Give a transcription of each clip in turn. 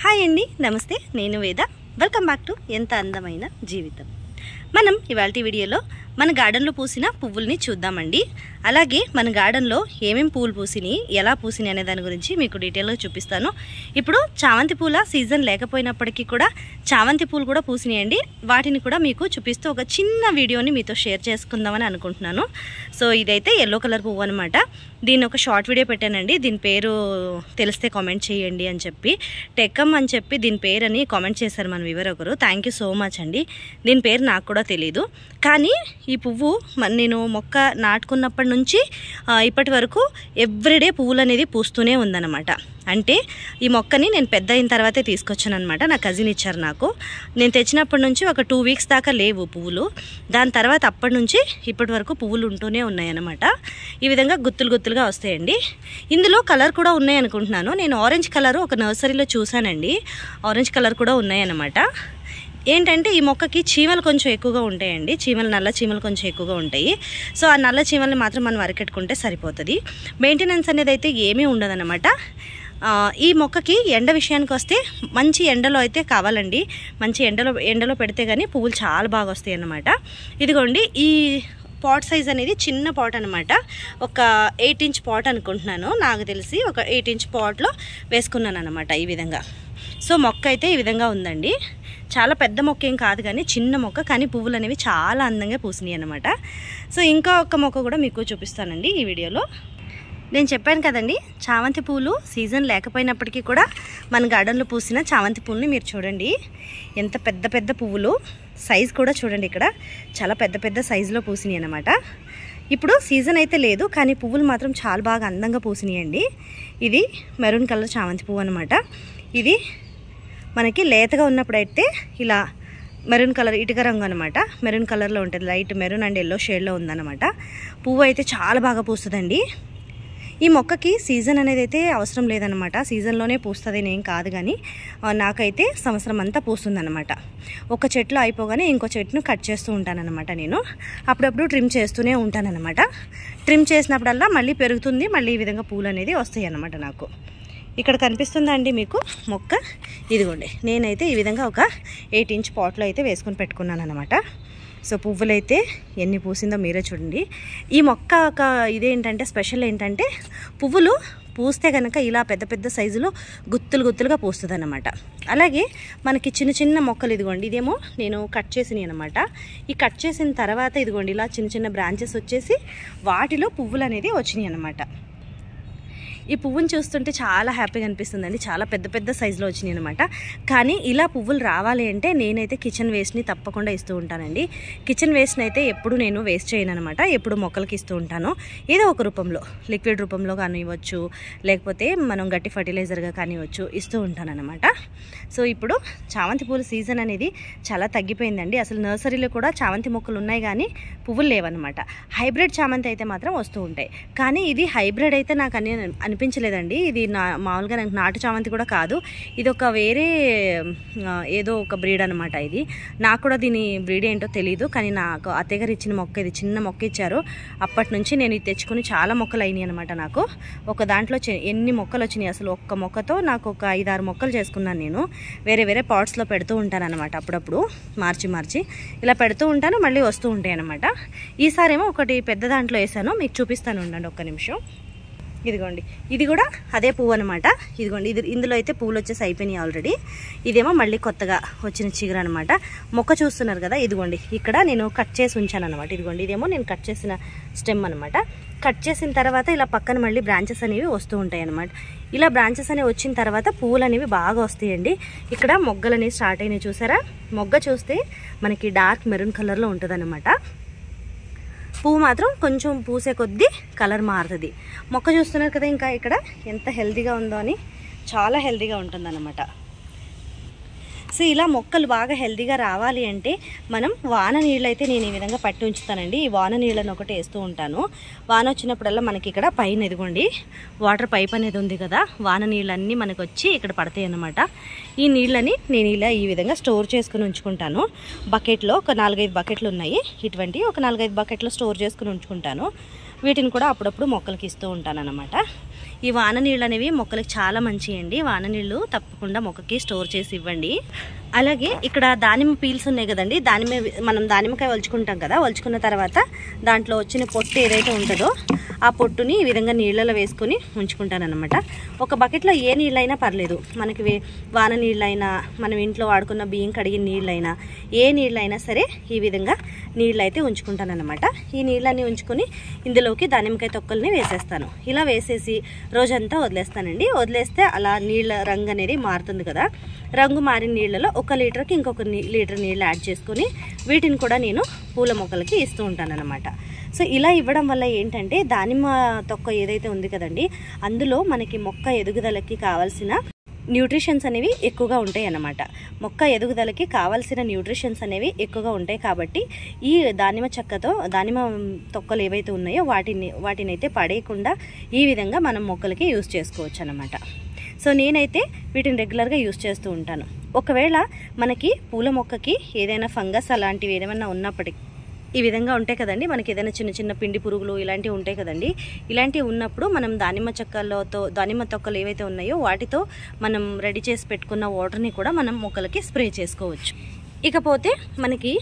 Hi అండి, నమస్తే. నేను వేద. వెల్కమ్ బ్యాక్ టు ఎంత అందమైన జీవితం. మనం ఇవాళ వీడియోలో మన గార్డెన్లో పూసిన పువ్వుల్ని చూద్దామండి. అలాగే మన గార్డెన్లో ఏమేమి పూలు పూసినాయి, ఎలా పూసినాయి అనే దాని గురించి మీకు డీటెయిల్గా చూపిస్తాను. ఇప్పుడు చామంతి పూల సీజన్ లేకపోయినప్పటికీ కూడా చామంతి పూలు కూడా పూసినాయండి. వాటిని కూడా మీకు చూపిస్తూ ఒక చిన్న వీడియోని మీతో షేర్ చేసుకుందామని అనుకుంటున్నాను. సో ఇదైతే ఎల్లో కలర్ పువ్వు అనమాట. దీన్ని ఒక షార్ట్ వీడియో పెట్టానండి. దీని పేరు తెలిస్తే కామెంట్ చేయండి అని చెప్పి, టెక్కమ్ అని చెప్పి దీని పేరు అని కామెంట్ చేశారు మన వ్యూవర్ ఒకరు. థ్యాంక్ యూ సో మచ్ అండి. దీని పేరు నాకు కూడా తెలీదు. కానీ ఈ పువ్వు నేను మొక్క నాటుకున్నప్పటి నుంచి ఇప్పటి వరకు ఎవ్రీడే పువ్వులు అనేది పూస్తూనే ఉందన్నమాట. అంటే ఈ మొక్కని నేను పెద్ద అయిన తర్వాతే తీసుకొచ్చాను అనమాట. నా కజిన్ ఇచ్చారు నాకు. నేను తెచ్చినప్పటి నుంచి ఒక 2 వీక్స్ దాకా లేవు పువ్వులు. దాని తర్వాత అప్పటి నుంచి ఇప్పటి వరకు పువ్వులు ఉంటూనే ఉన్నాయన్నమాట. ఈ విధంగా గుత్తులు గుత్తులుగా వస్తాయండి. ఇందులో కలర్ కూడా ఉన్నాయి అనుకుంటున్నాను. నేను ఆరెంజ్ కలర్ ఒక నర్సరీలో చూసానండి. ఆరెంజ్ కలర్ కూడా ఉన్నాయన్నమాట. ఏంటంటే ఈ మొక్కకి చీమలు కొంచెం ఎక్కువగా ఉంటాయండి. నల్ల చీమలు కొంచెం ఎక్కువగా ఉంటాయి. సో ఆ నల్ల చీమల్ని మాత్రం మనం అరికెట్టుకుంటే సరిపోతుంది. మెయింటెనెన్స్ అనేది అయితే ఏమీ ఉండదన్నమాట. ఈ మొక్కకి ఎండ విషయానికి వస్తే మంచి ఎండలో అయితే కావాలండి. మంచి ఎండలో పెడితే కానీ పువ్వులు చాలా బాగా వస్తాయి అన్నమాట. ఇదిగోండి, ఈ పాట్ సైజ్ అనేది చిన్న పాట్ అనమాట. ఒక 8 ఇంచ్ పాట్ అనుకుంటున్నాను. నాకు తెలిసి ఒక 8 ఇంచ్ పాట్లో వేసుకున్నాను అనమాట ఈ విధంగా. సో మొక్క అయితే ఈ విధంగా ఉందండి. చాలా పెద్ద మొక్క ఏం కాదు, కానీ చిన్న మొక్క, కానీ పువ్వులు అనేవి చాలా అందంగా పూసినాయి అనమాట. సో ఇంకా ఒక మొక్క కూడా మీకు చూపిస్తానండి ఈ వీడియోలో. నేను చెప్పాను కదండి, చామంతి పూలు సీజన్ లేకపోయినప్పటికీ కూడా మన గార్డెన్లో పూసిన చామంతి పూలని మీరు చూడండి. ఎంత పెద్ద పెద్ద పువ్వులు, సైజు కూడా చూడండి. ఇక్కడ చాలా పెద్ద పెద్ద సైజులో పూసినాయి అనమాట. ఇప్పుడు సీజన్ అయితే లేదు, కానీ పువ్వులు మాత్రం చాలా బాగా అందంగా పూసినాయండి. ఇది మెరూన్ కలర్ చామంతి పువ్వు అనమాట. ఇది మనకి లేతగా ఉన్నప్పుడైతే ఇలా మెరూన్ కలర్ ఇటుక రంగు అనమాట. మెరూన్ కలర్లో ఉంటుంది. లైట్ మెరూన్ అండ్ ఎల్లో షేడ్లో ఉందన్నమాట. పువ్వు అయితే చాలా బాగా పూస్తుందండి. ఈ మొక్కకి సీజన్ అనేది అయితే అవసరం లేదనమాట. సీజన్లోనే పూస్తుంది ఏం కాదు, కానీ నాకైతే సంవత్సరం అంతా పూస్తుందన్నమాట. ఒక చెట్లు అయిపోగానే ఇంకో చెట్టును కట్ చేస్తూ ఉంటానన్నమాట. నేను అప్పుడప్పుడు ట్రిమ్ చేస్తూనే ఉంటానన్నమాట. ట్రిమ్ చేసినప్పుడల్లా మళ్ళీ పెరుగుతుంది, మళ్ళీ ఈ విధంగా పూలు అనేది వస్తాయి అన్నమాట. నాకు ఇక్కడ కనిపిస్తుందా అండి మీకు మొక్క? ఇదిగోండి, నేనైతే ఈ విధంగా ఒక 8 ఇంచ్ పాట్లో అయితే వేసుకొని పెట్టుకున్నాను అనమాట. సో పువ్వులు అయితే ఎన్ని పూసిందో మీరే చూడండి. ఈ మొక్క ఒక ఇదేంటంటే స్పెషల్ ఏంటంటే, పువ్వులు పూస్తే కనుక ఇలా పెద్ద పెద్ద సైజులో గుత్తులు గుత్తులుగా పూస్తుంది అనమాట. అలాగే మనకి చిన్న చిన్న మొక్కలు, ఇదిగోండి ఇదేమో నేను కట్ చేసినాయి అనమాట. ఈ కట్ చేసిన తర్వాత ఇదిగోండి ఇలా చిన్న చిన్న బ్రాంచెస్ వచ్చేసి వాటిలో పువ్వులు అనేది వచ్చినాయి అనమాట. ఈ పువ్వుని చూస్తుంటే చాలా హ్యాపీగా అనిపిస్తుందండి. చాలా పెద్ద పెద్ద సైజులో వచ్చినాయి అనమాట. కానీ ఇలా పువ్వులు రావాలి అంటే నేనైతే కిచెన్ వేస్ట్ని తప్పకుండా ఇస్తూ ఉంటానండి. కిచెన్ వేస్ట్ని అయితే ఎప్పుడు నేను వేస్ట్ చేయను అనమాట. ఎప్పుడు మొక్కలకి ఇస్తూ ఉంటాను. ఏదో ఒక రూపంలో, లిక్విడ్ రూపంలో కానివ్వచ్చు, లేకపోతే మనం గట్టి ఫర్టిలైజర్గా కానివ్వచ్చు, ఇస్తూ ఉంటాను అనమాట. సో ఇప్పుడు చామంతి పూల సీజన్ అనేది చాలా తగ్గిపోయిందండి. అసలు నర్సరీలో కూడా చామంతి మొక్కలు ఉన్నాయి, కానీ పువ్వులు లేవన్నమాట. హైబ్రిడ్ చామంతి అయితే మాత్రం వస్తూ ఉంటాయి. కానీ ఇది హైబ్రిడ్ అయితే నాకు అనిపించలేదండి. ఇది మామూలుగా నాకు నాటు చామంతి కూడా కాదు. ఇది ఒక వేరే ఏదో ఒక బ్రీడ్ అనమాట. ఇది నాకు కూడా దీని బ్రీడ్ ఏంటో తెలీదు. కానీ నాకు అత్తయ్య గారు ఇచ్చిన మొక్క, ఇది చిన్న మొక్క ఇచ్చారు. అప్పటి నుంచి నేను ఇది తెచ్చుకుని చాలా మొక్కలు అయినాయి అనమాట. నాకు ఒక దాంట్లో ఎన్ని మొక్కలు వచ్చినాయి అసలు. ఒక్క మొక్కతో నాకు ఒక 5-6 మొక్కలు చేసుకున్నాను నేను. వేరే వేరే పాట్స్లో పెడుతూ ఉంటాను అనమాట. అప్పుడప్పుడు మార్చి ఇలా పెడుతూ ఉంటాను, మళ్ళీ వస్తూ ఉంటాయి అనమాట. ఈసారేమో ఒకటి పెద్ద దాంట్లో వేసాను, మీకు చూపిస్తాను, ఉండండి ఒక్క నిమిషం. ఇదిగోండి, ఇది కూడా అదే పువ్వు అనమాట. ఇదిగోండి, ఇందులో అయితే పువ్వులు వచ్చేసి అయిపోయినాయి ఆల్రెడీ. ఇదేమో మళ్ళీ కొత్తగా వచ్చిన చిగురు అనమాట. మొక్క చూస్తున్నారు కదా, ఇదిగోండి ఇక్కడ నేను కట్ చేసి ఉంచాను అనమాట. ఇదిగోండి, ఇదేమో నేను కట్ చేసిన స్టెమ్ అనమాట. కట్ చేసిన తర్వాత ఇలా పక్కన మళ్ళీ బ్రాంచెస్ అనేవి వస్తూ ఉంటాయి అనమాట. ఇలా బ్రాంచెస్ అనేవి వచ్చిన తర్వాత పువ్వులు అనేవి బాగా వస్తాయండి. ఇక్కడ మొగ్గలు అనేవి స్టార్ట్ అయినాయి, చూసారా? మొగ్గ చూస్తే మనకి డార్క్ మెరూన్ కలర్లో ఉంటుంది అనమాట. పువ్వు మాత్రం కొంచెం పూసే కొద్దీ కలర్ మారుతుంది. మొక్క చూస్తున్నారు కదా ఇంకా ఇక్కడ ఎంత హెల్తీగా ఉందో అని. చాలా హెల్తీగా ఉంటుందన్నమాట. సో ఇలా మొక్కలు బాగా హెల్తీగా రావాలి అంటే మనం వాన నీళ్ళు అయితే నేను ఈ విధంగా పట్టి ఉంచుతానండి. ఈ వాన నీళ్ళని ఒకటి వేస్తూ ఉంటాను. వాన వచ్చినప్పుడల్లా మనకి ఇక్కడ పైన ఎదుగుండి వాటర్ పైప్ అనేది ఉంది కదా, వాన నీళ్ళన్నీ మనకు వచ్చి ఇక్కడ పడతాయి అన్నమాట. ఈ నీళ్ళని నేను ఇలా ఈ విధంగా స్టోర్ చేసుకుని ఉంచుకుంటాను. బకెట్లో ఒక 4-5 బకెట్లు ఉన్నాయి. ఇటువంటి ఒక 4-5 బకెట్లు స్టోర్ చేసుకుని ఉంచుకుంటాను. వీటిని కూడా అప్పుడప్పుడు మొక్కలకి ఇస్తూ ఉంటాను అన్నమాట. ఈ వాన నీళ్ళు అనేవి మొక్కలకి చాలా మంచి అండి. వాన నీళ్ళు తప్పకుండా మొక్కకి స్టోర్ చేసి ఇవ్వండి. అలాగే ఇక్కడ దానిమ్మ పీల్స్ ఉన్నాయి కదండి, మనం దానిమ్మకాయ వలుచుకుంటాం కదా, వలుచుకున్న తర్వాత దాంట్లో వచ్చిన పొట్టు ఏదైతే ఉంటుందో ఆ పొట్టుని ఈ విధంగా నీళ్ళలో వేసుకొని ఉంచుకుంటాను అనమాట. ఒక బకెట్లో ఏ నీళ్ళైనా పర్లేదు, మనకి వాన నీళ్ళైనా మనం ఇంట్లో వాడుకున్న బియ్యం కడిగిన నీళ్ళైనా ఏ నీళ్ళైనా సరే ఈ విధంగా నీళ్ళు అయితే ఉంచుకుంటాను అనమాట. ఈ నీళ్ళని ఉంచుకొని ఇందులోకి దానిమ్మకాయ తొక్కల్ని వేసేస్తాను. ఇలా వేసేసి రోజంతా వదిలేస్తానండి. వదిలేస్తే అలా నీళ్ళ రంగు అనేది మారుతుంది కదా, రంగు మారిన నీళ్ళలో 1 లీటర్కి ఇంకొక లీటర్ నీళ్ళు యాడ్ చేసుకొని వీటిని కూడా నేను పూల మొక్కలకి ఇస్తూ ఉంటాను అనమాట. సో ఇలా ఇవ్వడం వల్ల ఏంటంటే దానిమ్మ తొక్క ఏదైతే ఉంది కదండి, అందులో మనకి మొక్క ఎదుగుదలకి కావాల్సిన న్యూట్రిషన్స్ అనేవి ఎక్కువగా ఉంటాయి అన్నమాట. మొక్క ఎదుగుదలకి కావాల్సిన న్యూట్రిషన్స్ అనేవి ఎక్కువగా ఉంటాయి కాబట్టి ఈ దానిమ్మ తొక్కలు ఏవైతే ఉన్నాయో వాటిని అయితే పడేయకుండా ఈ విధంగా మనం మొక్కలకి యూజ్ చేసుకోవచ్చు అన్నమాట. సో నేనైతే వీటిని రెగ్యులర్గా యూజ్ చేస్తూ ఉంటాను. ఒకవేళ మనకి పూల మొక్కకి ఏదైనా ఫంగస్ అలాంటివి ఏమైనా ఉన్నప్పటికీ ఈ విధంగా ఉంటాయి కదండి, మనకి ఏదైనా చిన్న చిన్న పిండి పురుగులు ఇలాంటివి ఉంటాయి కదండి, ఇలాంటివి ఉన్నప్పుడు మనం దానిమ్మ తొక్కలు ఏవైతే ఉన్నాయో వాటితో మనం రెడీ చేసి పెట్టుకున్న వాటర్ని కూడా మనం మొక్కలకి స్ప్రే చేసుకోవచ్చు. ఇకపోతే మనకి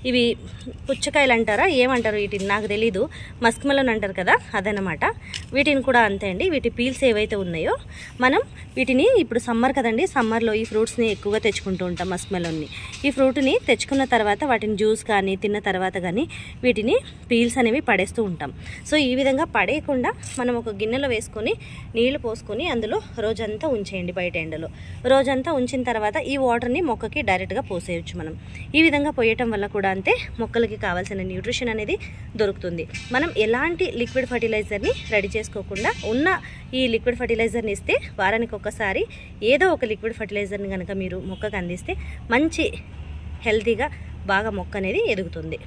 ఇవి పుచ్చకాయలు అంటారా ఏమంటారు వీటిని నాకు తెలీదు, మస్క్ మెలన్ అంటారు కదా, అదనమాట. వీటిని కూడా అంతే అండి. వీటి పీల్స్ ఏవైతే ఉన్నాయో మనం వీటిని ఇప్పుడు సమ్మర్ కదండి, సమ్మర్లో ఈ ఫ్రూట్స్ని ఎక్కువగా తెచ్చుకుంటూ ఉంటాం. మస్క్ మెలన్ని ఈ ఫ్రూట్ని తెచ్చుకున్న తర్వాత వాటిని జ్యూస్ కానీ తిన్న తర్వాత కానీ వీటిని పీల్స్ అనేవి పడేస్తూ ఉంటాం. సో ఈ విధంగా పడేయకుండా మనం ఒక గిన్నెలో వేసుకొని నీళ్లు పోసుకొని అందులో రోజంతా ఉంచేయండి బయట ఎండలో. రోజంతా ఉంచిన తర్వాత ఈ వాటర్ని మొక్కకి డైరెక్ట్గా పోసేయచ్చు మనం. ఈ విధంగా పోయటం వల్ల కూడా అంతే మొక్కలకి కావాల్సిన న్యూట్రిషన్ అనేది దొరుకుతుంది. మనం ఎలాంటి లిక్విడ్ ఫర్టిలైజర్ని రెడీ చేసుకోకుండా ఉన్న ఈ లిక్విడ్ ఫర్టిలైజర్ని ఇస్తే వారానికి ఒకసారి ఏదో ఒక లిక్విడ్ ఫర్టిలైజర్ని కనుక మీరు మొక్కకు అందిస్తే మంచి హెల్తీగా బాగా మొక్క అనేది ఎదుగుతుంది.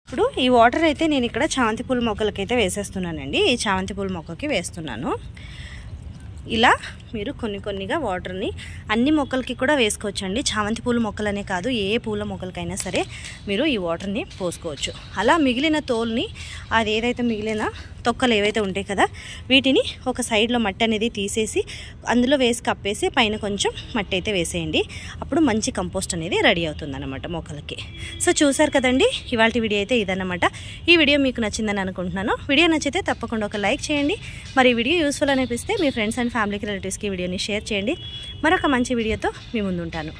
ఇప్పుడు ఈ వాటర్ అయితే నేను ఇక్కడ చామంతి పూల మొక్కలకైతే వేసేస్తున్నానండి. ఈ చామంతి పూల మొక్కకి వేస్తున్నాను. ఇలా మీరు కొన్నిగా వాటర్ని అన్ని మొక్కలకి కూడా వేసుకోవచ్చండి. చామంతి పూల మొక్కలనే కాదు, ఏ పూల మొక్కలకైనా సరే మీరు ఈ వాటర్ని పోసుకోవచ్చు. అలా మిగిలిన తోల్ని అది ఏదైతే మిగిలిన తొక్కలు ఏవైతే ఉంటాయి కదా వీటిని ఒక సైడ్లో మట్టి అనేది తీసేసి అందులో వేసి కప్పేసి పైన కొంచెం మట్టి అయితే వేసేయండి. అప్పుడు మంచి కంపోస్ట్ అనేది రెడీ అవుతుంది అన్నమాట మొక్కలకి. సో చూసారు కదండి, ఇవాళ వీడియో అయితే ఇదన్నమాట. ఈ వీడియో మీకు నచ్చిందని అనుకుంటున్నాను. వీడియో నచ్చితే తప్పకుండా ఒక లైక్ చేయండి. మరి ఈ వీడియో యూస్ఫుల్ అనిపిస్తే మీ ఫ్రెండ్స్ అండ్ ఫ్యామిలీకి రిలేటివ్స్కి వీడియోని షేర్ చేయండి. మరొక మంచి వీడియోతో మీ ముందుంటాను.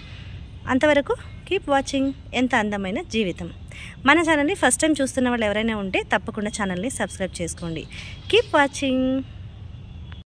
అంతవరకు కీప్ వాచింగ్ ఎంత అందమైన జీవితం. మన ఛానల్ని ఫస్ట్ టైం చూస్తున్న వాళ్ళు ఎవరైనా ఉంటే తప్పకుండా ఛానల్ని సబ్స్క్రైబ్ చేసుకోండి. Keep watching.